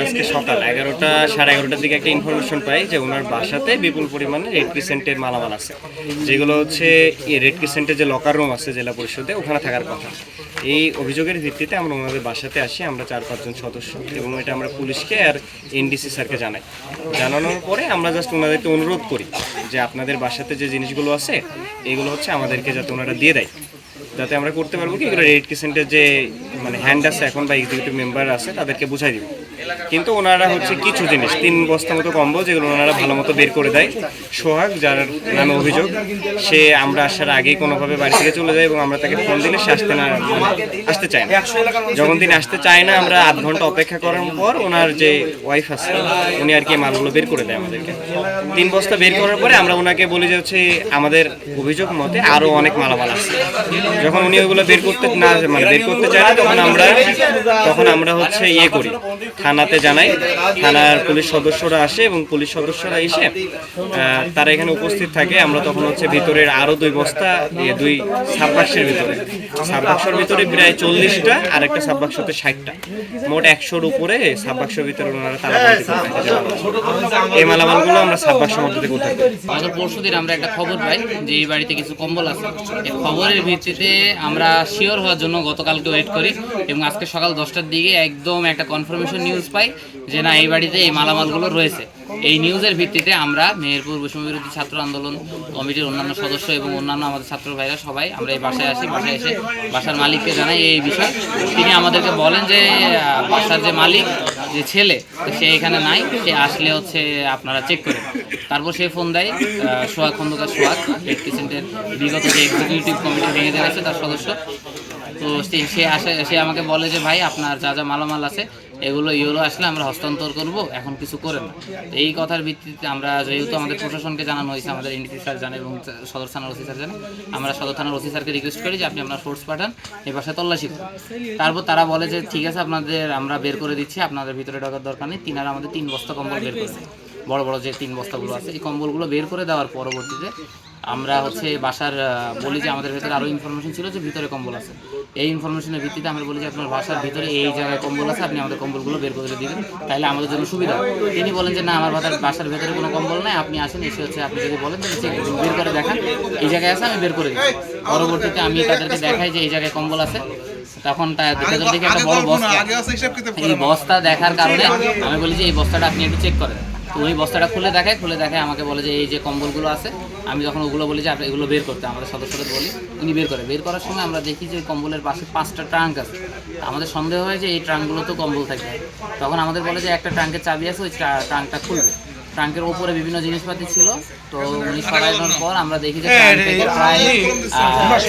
আজকে সকাল 11টা সাড়ে 11টার দিকে একটা ইনফরমেশন পাই যে ওনার বাসাতে বিপুল পরিমাণে রেড ক্রিসেন্টের মালামাল আছে, যেগুলো হচ্ছে রেড ক্রিসেন্টের যে লকার রুম আছে জেলা পরিষদে ওখানে থাকার কথা। এই অভিযোগের ভিত্তিতে আমরা ওনাদের বাসাতে আসি, আমরা 4-5 জন সদস্য, এবং এটা আমরা পুলিশকে আর এনডিসি স্যারকে জানাই। জানানোর পরে আমরা জাস্ট ওনাদেরকে অনুরোধ করি যে আপনাদের বাসাতে যে জিনিসগুলো আছে এগুলো হচ্ছে আমাদেরকে যাতে ওনারা দিয়ে দেয়, যাতে আমরা করতে পারবো কি এগুলো রেড ক্রিসেন্টের যে মানে হ্যান্ড আছে এখন বা এক্সিকিউটিভ মেম্বার আছে তাদেরকে বুঝাই দিব। কিন্তু ওনারা হচ্ছে কিছু জিনিস 3 বস্তা মতো কম্বল যেগুলো ওনারা ভালো মতো বের করে দেয়। সোহাগ যার নামে অভিযোগ, সে আমরা আসার আগেই কোনোভাবে বাড়ি থেকে চলে যায় এবং আমরা তাকে ফোন দিলে সে আসতে চায় না। যখন তিনি আসতে চায় না, আমরা আধ ঘন্টা অপেক্ষা করার পর ওনার যে ওয়াইফ আছে উনি আর কি মালগুলো বের করে দেয় আমাদেরকে। 3 বস্তা বের করার পরে আমরা ওনাকে বলি যে হচ্ছে আমাদের অভিযোগ মতে আরও অনেক মালামাল আছে। যখন উনি ওগুলো বের করতে চায় না তখন আমরা হচ্ছে ইয়ে করি, থানাতে জানাই। থানার পুলিশ সদস্যরা আসে এবং পুলিশ সদস্যরা এসে তারা এখানে উপস্থিত থাকে। আমরা তখন হচ্ছে ভিতরের আরও 2 বস্তা 2 সাববাক্সের ভিতরে প্রায় 40টা আর একটা সাববাক্সতে 60টা, মোট 100-র উপরে সাববাক্সের ভিতরে ওনারা তালাবন্দি করে রেখেছে। এই মালামালগুলো আমরা সাববাক্সের মধ্যে থেকে উদ্ধার করি। গত পরশুদিন আমরা একটা খবর পাই যে এই বাড়িতে কিছু কম্বল আছে। এই খবরের ভিত্তিতে আমরা শিওর হওয়ার জন্য গতকালকে ওয়েট করি এবং আজকে সকাল 10টার দিকে একদম একটা কনফার্মেশন নিউজ পাই যে না, এই বাড়িতে এই মালামালগুলো রয়েছে। এই নিউজের ভিত্তিতে আমরা মেহেরপুর বৈষম্য বিরোধী ছাত্র আন্দোলন কমিটির অন্যান্য সদস্য এবং অন্যান্য আমাদের ছাত্র ভাইরা সবাই আমরা এই বাসায় আসি। বাসায় এসে বাসার মালিককে জানাই এই বিষয়। তিনি আমাদেরকে বলেন যে বাসার যে মালিক, যে ছেলে, সে এখানে নাই, সে আসলে হচ্ছে আপনারা চেক করেন। তারপর সে ফোন দেয় সোহাগ খন্দকার, সোহাগ রেড ক্রিসেন্টের বিগত যে এক্সিকিউটিভ কমিটি ভেঙে দিয়েছে তার সদস্য। তো সে আমাকে বলে যে ভাই আপনার যা যা মালামাল আছে এগুলো আসলে আমরা হস্তান্তর করব, এখন কিছু করেন না। এই কথার ভিত্তিতে আমরা যেহেতু আমাদের প্রশাসনকে জানানো হয়েছে, আমাদের এনডিসি স্যার জানে এবং সদর থানার ওসি স্যার জানে, আমরা সদর থানার ওসি স্যারকে রিকোয়েস্ট করি যে আপনি আপনার ফোর্স পাঠান, এই বাসায় তল্লাশি করুন। তারপর তারা বলে যে ঠিক আছে আমরা বের করে দিচ্ছি, আপনাদের ভিতরে ঢোকার দরকার নেই। তিনারা আমাদের 3 বস্তা কম্বল বের করে দেয়, বড় বড় যে 3 বস্তাগুলো আছে। এই কম্বলগুলো বের করে দেওয়ার পরবর্তীতে আমরা হচ্ছে বাসার বলি যে আমাদের ভেতরে আরও ইনফরমেশন ছিল যে ভিতরে কম্বল আছে। এই ইনফরমেশনের ভিত্তিতে আমরা বলি যে আপনার বাসার ভিতরে এই জায়গায় কম্বল আছে, আপনি আমাদের কম্বলগুলো বের করে দিবেন, তাহলে আমাদের জন্য সুবিধা। তিনি বলেন যে না, আমার বাসার ভেতরে কোনো কম্বল নাই, আপনি আসেন, এসে হচ্ছে আপনি যদি বলেন যে বের করে দেখান এই জায়গায় আছে, আমি বের করে দিই। পরবর্তীতে আমি তাদেরকে দেখাই যে এই জায়গায় কম্বল আছে। তখন ভেতর দিকে একটা বড় বস্তা, এই বস্তা দেখার কারণে আমি বলি যে এই বস্তাটা আপনি একটু চেক করেন। তো ওই বস্তাটা খুলে দেখায় আমাকে বলে যে এই যে কম্বলগুলো আছে। আমি যখন ওগুলো বলি যে আপনি এগুলো বের করতে, আমাদের সদস্যদের বলি, উনি বের করার সময় আমরা দেখি যে কম্বলের পাশে 5টা ট্রাঙ্ক আছে। আমাদের সন্দেহ হয় যে এই ট্রাঙ্কগুলো তো কম্বল থাকবে। তখন আমাদের বলে যে একটা ট্রাঙ্কের চাবি আছে, ওই ট্রাঙ্কটা খুলবে। ট্রাঙ্কের ওপরে বিভিন্ন জিনিসপাতি ছিল। তো উনি সরানোর পর আমরা দেখি যে ট্রাঙ্ক থেকে প্রায়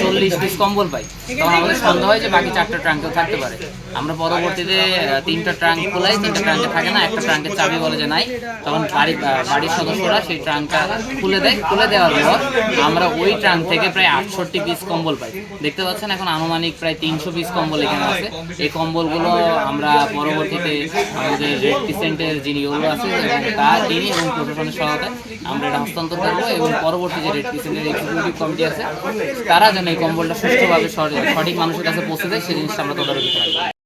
40 পিস কম্বল পাই। তখন আমাদের সন্দেহ হয় যে বাকি 4টা ট্রাঙ্কেও থাকতে পারে। আমরা পরবর্তীতে 3টা ট্রাঙ্ক খোলাই, 3টা ট্রাঙ্কে থাকে না, একটা ট্রাঙ্কের চাবি বলে যে নাই। তখন বাড়ির সদস্যরা সেই ট্রাঙ্কটা খুলে দেয়। খুলে দেওয়ার পর আমরা ওই ট্রাঙ্ক থেকে প্রায় 68 পিস কম্বল পাই। দেখতে পাচ্ছেন এখন আনুমানিক প্রায় 300 পিস কম্বল এখানে আছে। এই কম্বলগুলো আমরা পরবর্তীতে আমাদের রেড ক্রিসেন্টের যিনি ওগুলো আছে তিনি এবং প্রশাসনের সহায়তায় আমরা এটা হস্তান্তর করবো এবং পরবর্তী যে রেড ক্রিসেন্টের এক্সিকিউটিভ কমিটি আছে তারা যেন এই কম্বলটা সুষ্ঠুভাবে সঠিক মানুষের কাছে পৌঁছে দেয়, সেই জিনিসটা আমরা তদারকি করব।